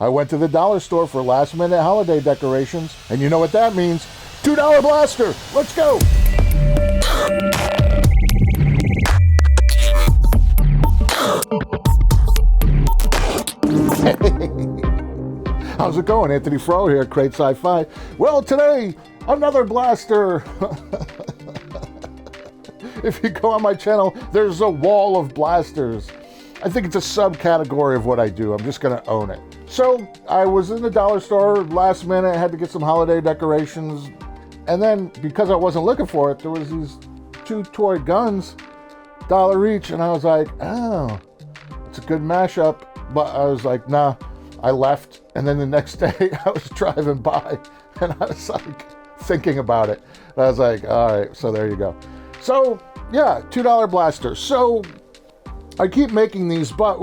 I went to the dollar store for last minute holiday decorations, and you know what that means. $2 blaster. Let's go. How's it going? Anthony Fro here at Crate Sci-Fi. Well, today, another blaster. If you go on my channel, there's a wall of blasters. I think it's a subcategory of what I do. I'm just going to own it. So I was in the dollar store last minute, had to get some holiday decorations. And then because I wasn't looking for it, there was these 2 toy guns, $1 each. And I was like, oh, it's a good mashup. But I was like, nah, I left. And then the next day I was driving by and I was like thinking about it. And I was like, all right, so there you go. So yeah, $2 blaster. So I keep making these, but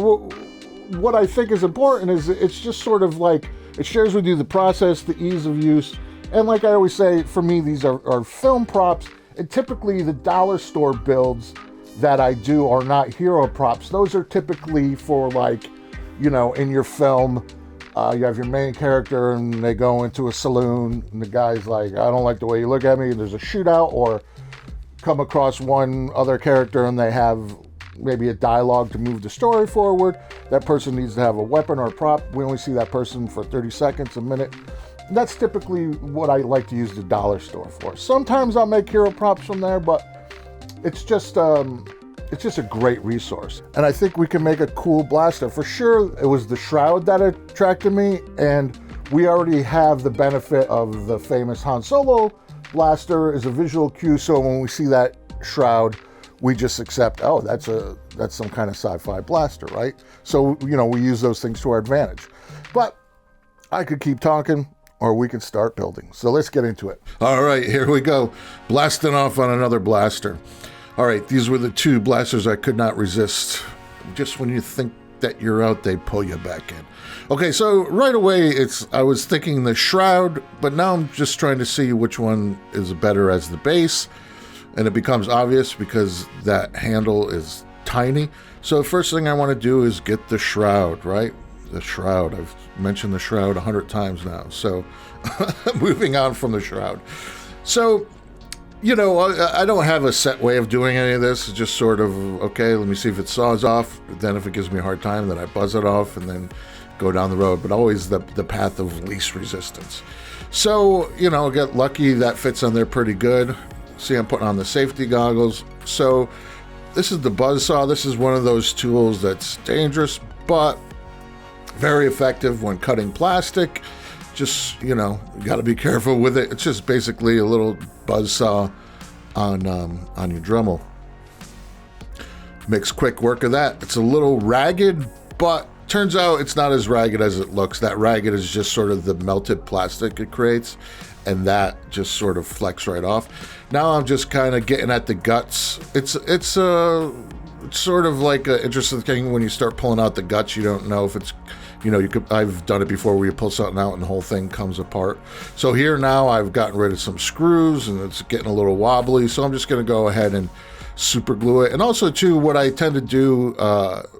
what I think is important is it's just sort of like, it shares with you the process, the ease of use. And like I always say, for me, these are film props. And typically the dollar store builds that I do are not hero props. Those are typically for, like, you know, in your film, you have your main character and they go into a saloon and the guy's like, I don't like the way you look at me. And there's a shootout, or come across one other character and they have maybe a dialogue to move the story forward. That person needs to have a weapon or a prop. We only see that person for 30 seconds, a minute. And that's typically what I like to use the dollar store for. Sometimes I'll make hero props from there, but it's just a great resource. And I think we can make a cool blaster. For sure, it was the shroud that attracted me, and we already have the benefit of the famous Han Solo blaster as a visual cue. So when we see that shroud, we just accept, oh, that's some kind of sci-fi blaster, right? So, you know, we use those things to our advantage. But I could keep talking, or we could start building. So let's get into it. All right, here we go. Blasting off on another blaster. All right, these were the 2 blasters I could not resist. Just when you think that you're out, they pull you back in. Okay, so right away, I was thinking the shroud, but now I'm just trying to see which one is better as the base. And it becomes obvious because that handle is tiny. So the first thing I want to do is get the shroud, right? The shroud. I've mentioned the shroud 100 times now. So moving on from the shroud. So, you know, I don't have a set way of doing any of this. It's just sort of, okay, let me see if it saws off. Then if it gives me a hard time, then I buzz it off and then go down the road. But always the path of least resistance. So, you know, get lucky. That fits on there pretty good. See, I'm putting on the safety goggles. So this is the buzzsaw. This is one of those tools that's dangerous, but very effective when cutting plastic. Just, you know, you got to be careful with it. It's just basically a little buzzsaw on your Dremel. Makes quick work of that. It's a little ragged, but turns out it's not as ragged as it looks. That ragged is just sort of the melted plastic it creates, and that just sort of flecks right off. Now I'm just kind of getting at the guts. It's sort of like an interesting thing when you start pulling out the guts. You don't know if it's, you know, I've done it before where you pull something out and the whole thing comes apart. So here now I've gotten rid of some screws and it's getting a little wobbly. So I'm just going to go ahead and super glue it. And also too, what I tend to do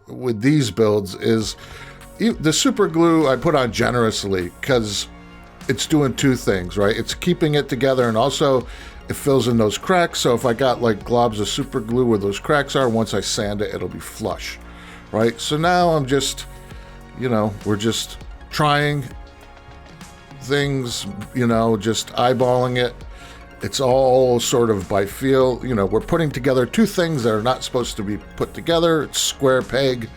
with these builds is the super glue I put on generously because it's doing 2 things, right? It's keeping it together, and also it fills in those cracks. So if I got like globs of super glue where those cracks are, once I sand it, it'll be flush, right? So now I'm just, you know, we're just trying things, you know, just eyeballing it. It's all sort of by feel. You know, we're putting together 2 things that are not supposed to be put together. It's square peg,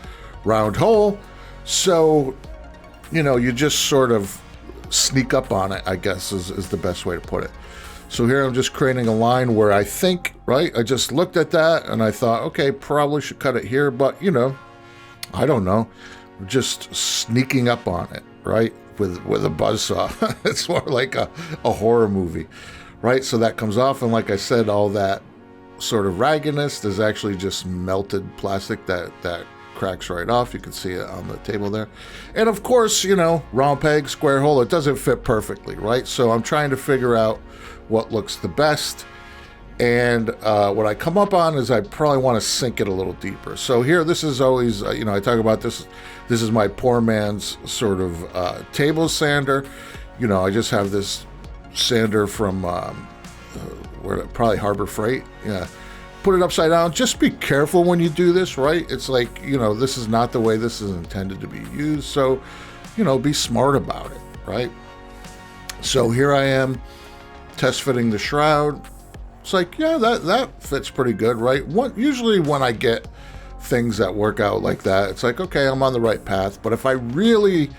round hole. So, you know, you just sort of sneak up on it, I guess is the best way to put it. So here I'm just creating a line where I think, right, I just looked at that and I thought, okay, probably should cut it here, but, you know, I don't know. Just sneaking up on it, right, with a buzzsaw. It's more like a horror movie, right? So that comes off, and like I said, all that sort of raggedness, there's actually just melted plastic that cracks right off. You can see it on the table there. And of course, you know, round peg, square hole, it doesn't fit perfectly, right? So I'm trying to figure out what looks the best. And what I come up on is I probably want to sink it a little deeper. So here, this is always, I talk about this. This is my poor man's sort of table sander. I just have this sander from probably Harbor Freight. Yeah. Put it upside down. Just be careful when you do this, right? It's like, this is not the way this is intended to be used. So, be smart about it, right? So here I am test fitting the shroud. It's like, yeah, that fits pretty good, right? Usually when I get things that work out like that, it's like, okay, I'm on the right path. But if I really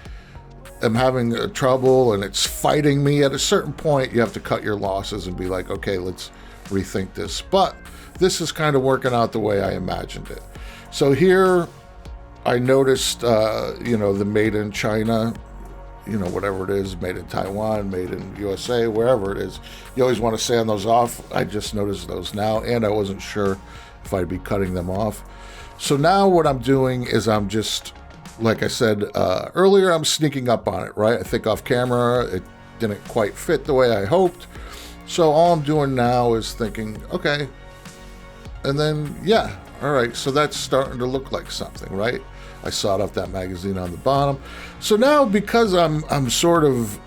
am having trouble and it's fighting me, at a certain point, you have to cut your losses and be like, okay, let's rethink this. But this is kind of working out the way I imagined it. So here I noticed, the made in China, whatever it is, made in Taiwan, made in USA, wherever it is. You always want to sand those off. I just noticed those now, and I wasn't sure if I'd be cutting them off. So now what I'm doing is I'm just, like I said earlier, I'm sneaking up on it, right? I think off camera, it didn't quite fit the way I hoped. So all I'm doing now is thinking, okay, and then, yeah, all right, so that's starting to look like something, right? I sawed off that magazine on the bottom. So now, because I'm sort of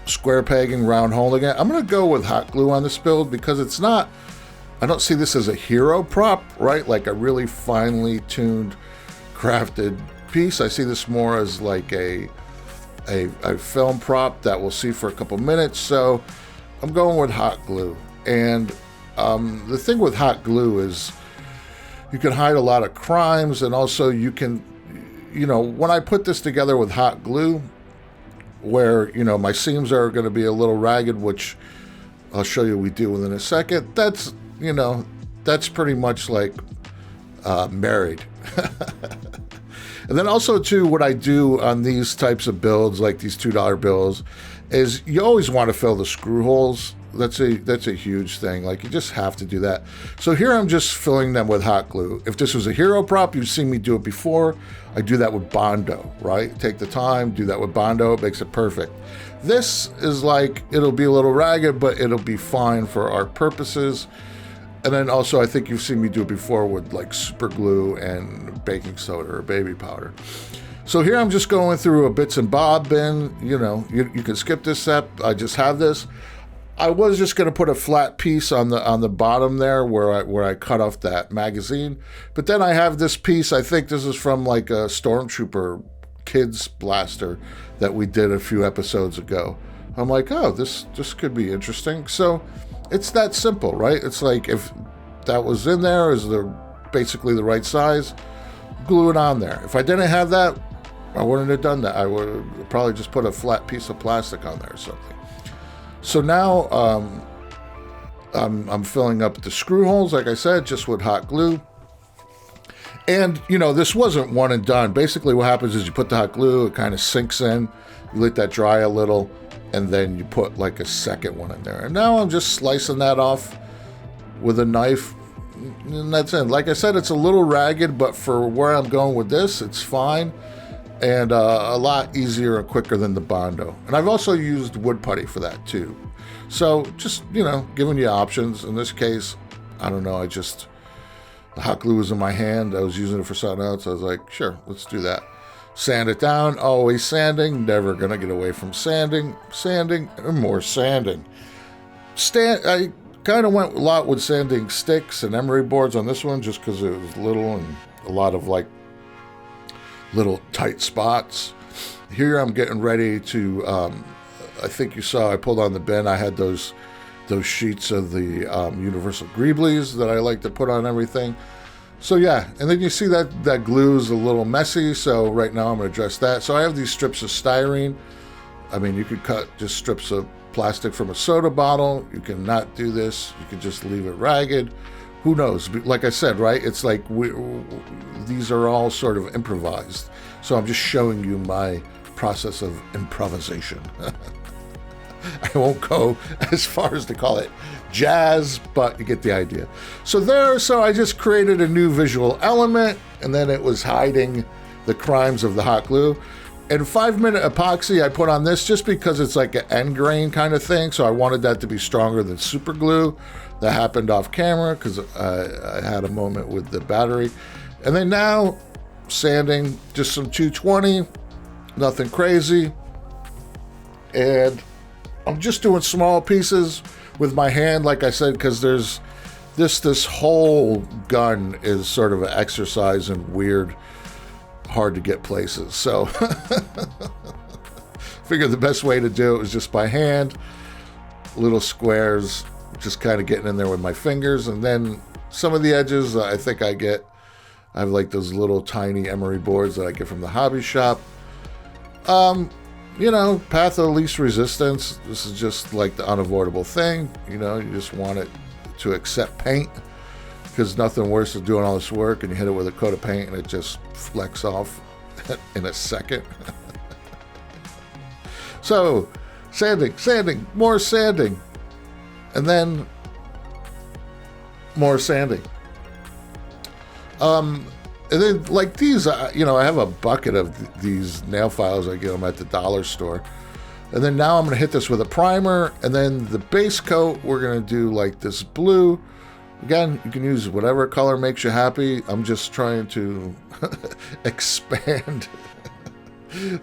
square pegging, round holing it, I'm going to go with hot glue on this build, because it's not, I don't see this as a hero prop, right? Like a really finely tuned, crafted piece. I see this more as like a film prop that we'll see for a couple minutes. So I'm going with hot glue. And the thing with hot glue is you can hide a lot of crimes, and also you can, when I put this together with hot glue, where, my seams are going to be a little ragged, which I'll show you we do within a second, that's pretty much like married. And then also, too, what I do on these types of builds, like these $2 bills, is you always want to fill the screw holes. That's a huge thing. Like, you just have to do that. So here I'm just filling them with hot glue. If this was a hero prop, you've seen me do it before. I do that with Bondo, right? Take the time, do that with Bondo. It makes it perfect. This is like, it'll be a little ragged, but it'll be fine for our purposes. And then also, I think you've seen me do it before with like super glue and baking soda or baby powder. So here I'm just going through a bits and bob bin. You can skip this step. I just have this. I was just going to put a flat piece on the bottom there where I cut off that magazine. But then I have this piece. I think this is from like a Stormtrooper kids blaster that we did a few episodes ago. I'm like, oh, this could be interesting. So it's that simple, right? It's like, if that was in there, is basically the right size, glue it on there. If I didn't have that, I wouldn't have done that. I would probably just put a flat piece of plastic on there or something. So now I'm filling up the screw holes, like I said, just with hot glue. And, this wasn't one and done. Basically what happens is you put the hot glue, it kind of sinks in, you let that dry a little, and then you put like a second one in there. And now I'm just slicing that off with a knife, and that's it. Like I said, it's a little ragged, but for where I'm going with this, it's fine. And a lot easier and quicker than the Bondo. And I've also used wood putty for that too. So just, giving you options. In this case, I don't know, the hot glue was in my hand. I was using it for something else. I was like, sure, let's do that. Sand it down, always sanding, never gonna get away from sanding, and more sanding. I kind of went a lot with sanding sticks and emery boards on this one, just because it was little and a lot of like little tight spots. Here I'm getting ready to, I think you saw I pulled on the bin. I had those sheets of the Universal Greeblies that I like to put on everything. So yeah, and then you see that glue is a little messy, so right now I'm going to address that. So I have these strips of styrene. I mean, you could cut just strips of plastic from a soda bottle. You can not do this. You can just leave it ragged. Who knows? Like I said, right? It's like these are all sort of improvised. So I'm just showing you my process of improvisation. I won't go as far as to call it jazz, but you get the idea. So I just created a new visual element, and then it was hiding the crimes of the hot glue. And 5-minute epoxy I put on this just because it's like an end grain kind of thing. So I wanted that to be stronger than super glue. That happened off camera because I had a moment with the battery. And then now sanding, just some 220, nothing crazy. And I'm just doing small pieces with my hand, like I said, because there's this whole gun is sort of an exercise in weird, hard to get places. So figured the best way to do it was just by hand, little squares, just kind of getting in there with my fingers. And then some of the edges, I think I have like those little tiny emery boards that I get from the hobby shop. You know, path of least resistance. This is just like the unavoidable thing. You know, you just want it to accept paint, because nothing worse than doing all this work and you hit it with a coat of paint and it just flecks off in a second. So, sanding, more sanding, and then more sanding. And then, like these, you know, I have a bucket of these nail files. I get them at the dollar store. And then now I'm going to hit this with a primer. And then the base coat, we're going to do like this blue. Again, you can use whatever color makes you happy. I'm just trying to expand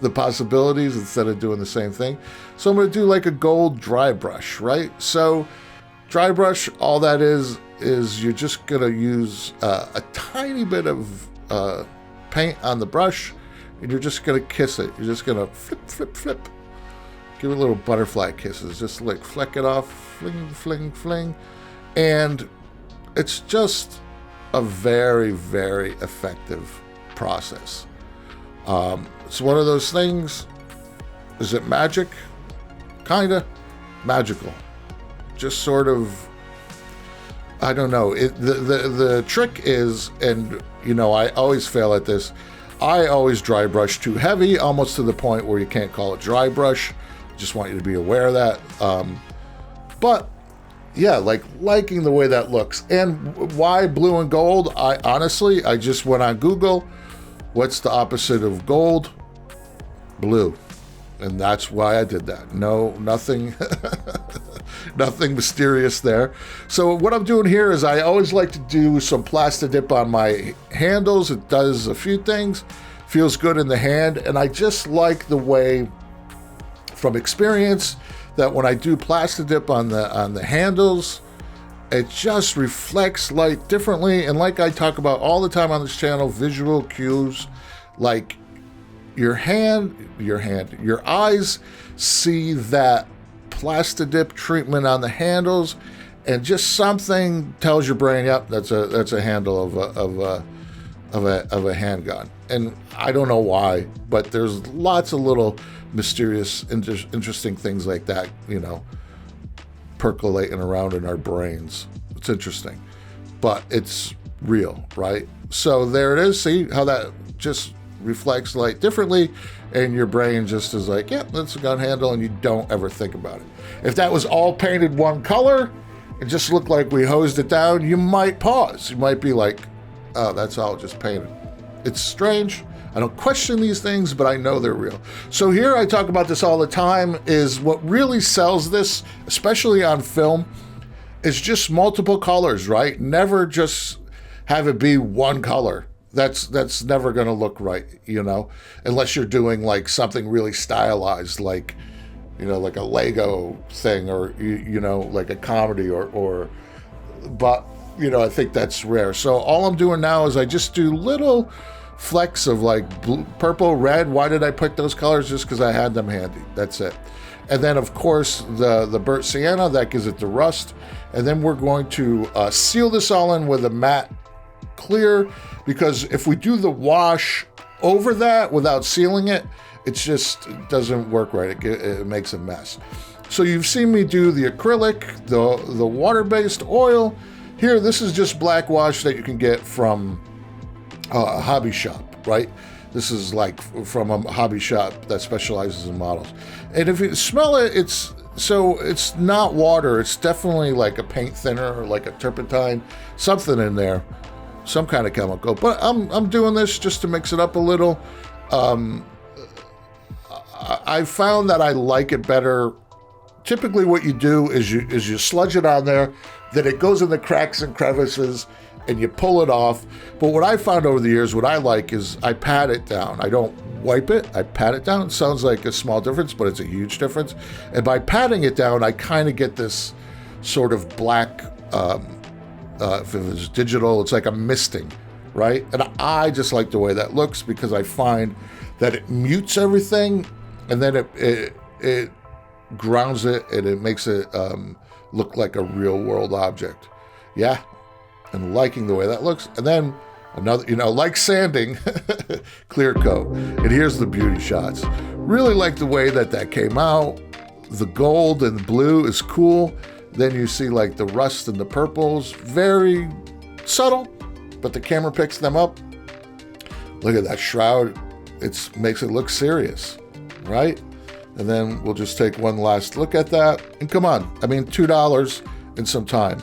the possibilities instead of doing the same thing. So I'm going to do like a gold dry brush, right? So dry brush, all that is you're just going to use a tiny bit of paint on the brush, and you're just going to kiss it. You're just going to flip, flip, flip. Give it little butterfly kisses. Just like fleck it off, fling, fling, fling. And it's just a very, very effective process. It's one of those things. Is it magic? Kinda magical. Just sort of, I don't know. The trick is, and you know, I always fail at this. I always dry brush too heavy, almost to the point where you can't call it dry brush. Just want you to be aware of that. But yeah, like liking the way that looks. And why blue and gold? I just went on Google. What's the opposite of gold? Blue. And that's why I did that. No, nothing, nothing mysterious there. So what I'm doing here is I always like to do some Plastidip on my handles. It does a few things, feels good in the hand. And I just like the way, from experience, that when I do Plastidip on the handles, it just reflects light differently. And like I talk about all the time on this channel, visual cues, like your eyes see that Plastidip treatment on the handles, and just something tells your brain, yep, that's a handle of a handgun. And I don't know why, but there's lots of little mysterious, interesting things like that, you know, percolating around in our brains. It's interesting, but it's real, right? So there it is. See how that just reflects light differently, and your brain just is like, yeah, that's a gun handle, and you don't ever think about it. If that was all painted one color and just looked like we hosed it down, you might pause. You might be like, oh, that's all just painted. It's strange. I don't question these things, but I know they're real. So here, I talk about this all the time, is what really sells this, especially on film, is just multiple colors, right? Never just have it be one color. That's never going to look right, you know, unless you're doing like something really stylized, like, you know, like a Lego thing, or, you know, like a comedy or, but, you know, I think that's rare. So all I'm doing now is I just do little flecks of like blue, purple, red. Why did I pick those colors? Just because I had them handy. That's it. And then, of course, the burnt sienna, that gives it the rust. And then we're going to seal this all in with a matte clear, because if we do the wash over that without sealing it, it doesn't work right. It makes a mess. So you've seen me do the acrylic, the water-based oil. Here, this is just black wash that you can get from a hobby shop, right? This is like from a hobby shop that specializes in models. And if you smell it, it's not water. It's definitely like a paint thinner or like a turpentine, something in there, some kind of chemical. But I'm doing this just to mix it up a little. I found that I like it better. Typically what you do is you sludge it on there, then it goes in the cracks and crevices, and you pull it off. But what I found over the years, what I like is I pat it down. I don't wipe it, I pat it down. It sounds like a small difference, but it's a huge difference. And by patting it down, I kind of get this sort of black, if it was digital, it's like a misting, right? And I just like the way that looks because I find that it mutes everything, and then it grounds it, and it makes it look like a real world object. Yeah, and liking the way that looks. And then another, like sanding, clear coat. And here's the beauty shots. Really like the way that came out. The gold and the blue is cool. Then you see like the rust and the purples, very subtle, but the camera picks them up. Look at that shroud. It makes it look serious, right? And then we'll just take one last look at that. And come on, I mean, $2 and some time.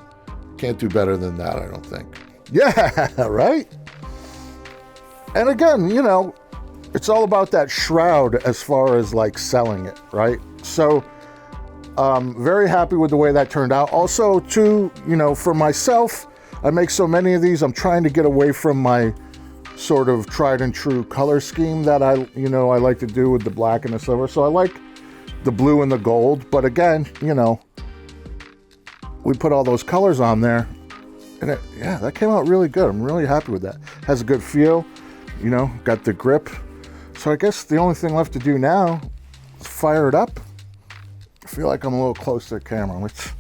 Can't do better than that, I don't think. Yeah, right? And again, it's all about that shroud as far as like selling it, right? So very happy with the way that turned out. Also, too, for myself, I make so many of these, I'm trying to get away from my sort of tried and true color scheme that I like to do with the black and the silver. So I like the blue and the gold, but again, we put all those colors on there, and that came out really good. I'm really happy with that. Has a good feel, got the grip. So I guess the only thing left to do now is fire it up. I feel like I'm a little close to the camera. Let's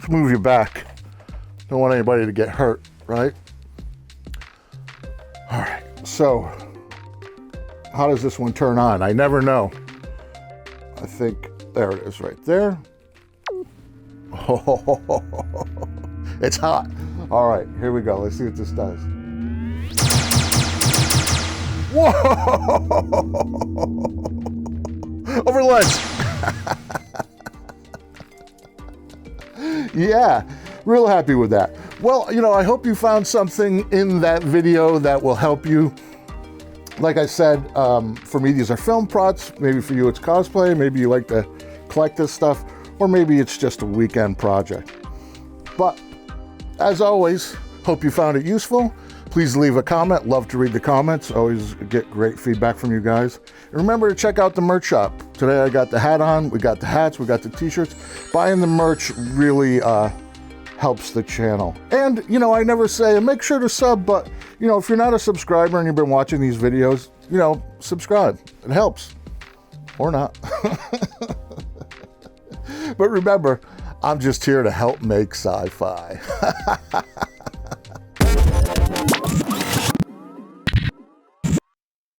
move you back. Don't want anybody to get hurt, right? All right, so how does this one turn on? I never know. I think there it is right there. Oh, it's hot. All right, here we go. Let's see what this does. Whoa! Over lunch. Yeah, real happy with that. Well, I hope you found something in that video that will help you. Like I said, for me, these are film props. Maybe for you, it's cosplay. Maybe you like to collect this stuff, or maybe it's just a weekend project. But as always, hope you found it useful. Please leave a comment. Love to read the comments. Always get great feedback from you guys. And remember to check out the merch shop. Today I got the hat on. We got the hats. We got the t-shirts. Buying the merch really helps the channel. And, I never say, make sure to sub, but, if you're not a subscriber and you've been watching these videos, subscribe. It helps. Or not. But remember, I'm just here to help make sci-fi.